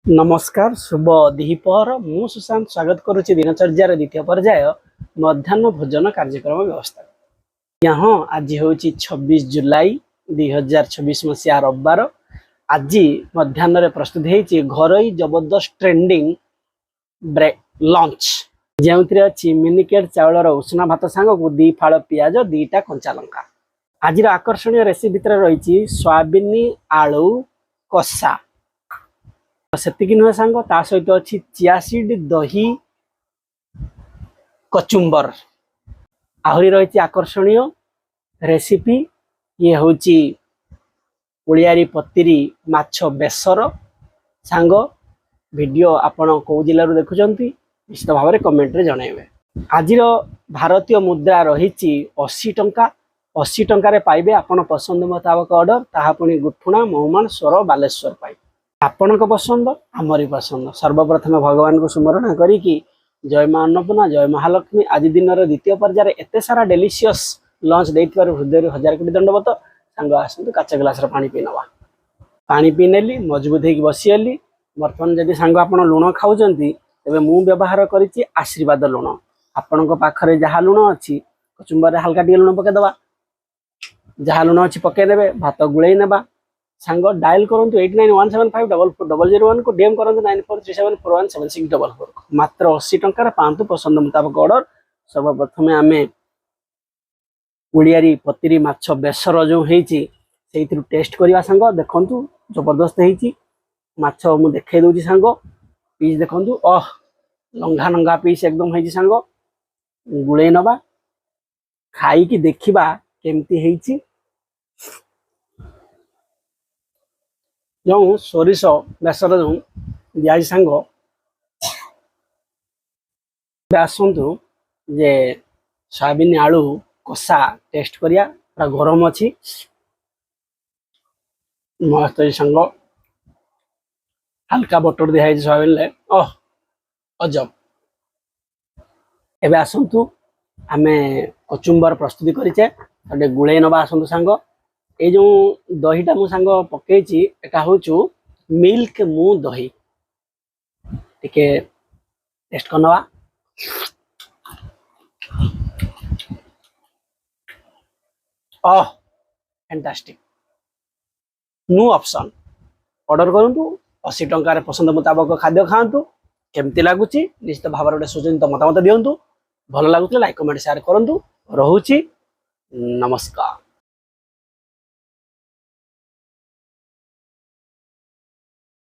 नमस्कार शुभ दिपहर मु सुशांत स्वागत करुच्ची दिनचर्यार द्वितीय पर्याय मध्याह्न भोजन कार्यक्रम व्यवस्था। यहाँ आज हूँ 26 जुलाई 2024 मसीहा रविवार। आज मध्याह्न प्रस्तुत होती घरोई जबरदस्त ट्रेंडिंग ब्रेक लंच जो अच्छी मिनिकेट चाउलर उषुना भात सांग को 2 फाड़ पियाज 2टा कंचा लंका। आज आकर्षणीय रेसिपी भितर रही सोयाबीन आलू कषा सेतिकी नुहे सांग ता सहित अच्छी चियासीड दही कचुम्बर आहरी रही आकर्षणीय रेसिपी ये हूँ उड़ियारी पतिरी माछ बेसर सांग वीडियो आपण कौ जिलू देखुं निश्चित भाव में कमेंट रे जनइबे। आज भारतीय मुद्रा रही 80 टंका 80 टंकार पाइबे आपण पसंद मुताबक ऑर्डर ताहा पुणी गुठुणा महुमान स्वर बालेश्वर पाइबे आपण पसंद आमरी पसंद। सर्वप्रथम भगवान को स्मरण करी जय मां अन्नपूर्णा जय महालक्ष्मी आज दिन द्वितीय पर्याय एत सारा डेलीशियस लंच देथिबार हृदय 1000 कोटी दंडवत। सांग आसतु काच ग्लास पानी पी नवा पानी पी नेली मजबूत होगी बसीगली। बर्तमान जदि सांग आप लुण खाऊँ तेरे मु व्यवहार करी आशीर्वाद लुण आपण पाखे जहाँ लुण अच्छी कचुम्बर हाल्का टे लुण पकईदे जहाँ लुण अच्छी पकईदे भात गुड़े नेबा। सांग डायल करूँ 8917544001 को डीएम करूँ 9437417644 मात्र 80 टंकार पांतु पसंद मुताबक ऑर्डर। सर्वप्रथम आम उड़ियारी पतिरी माछ बेसर जो होती टेस्ट करवा सांग देखु जबरदस्त होती माछ मु देखई दूसरी सांग पीस देखु लंघा लंघा पीस एकदम होती सांग गुड़े नवा खाई देखा केमती होती जो सोरिष बेसर जो दिया सांग आसतु जे सोयाबीन आलू कषा टेस्ट करिया पूरा गरम अच्छी मस्त सांग हल्का बटर दिखाई सोयाबीन अजब। एबे आसतु आमे कचुम्बर प्रस्तुति करिचे गुड़े नवा आसतु सांग ये जो दहीटा मु सांग पकई एटा हूँ मिल्क मु दही टिके टेस्ट करनवा। फैंटास्टिक न्यू ऑप्शन ऑर्डर करूँ 80 टंकार पसंद मुताबक खाद्य खातु केमती लगुच निश्चित भाव में सुचिंत मतामत दिंतु भल लगुच लाइक कमेंट शेयर करूँ। रोची नमस्कार।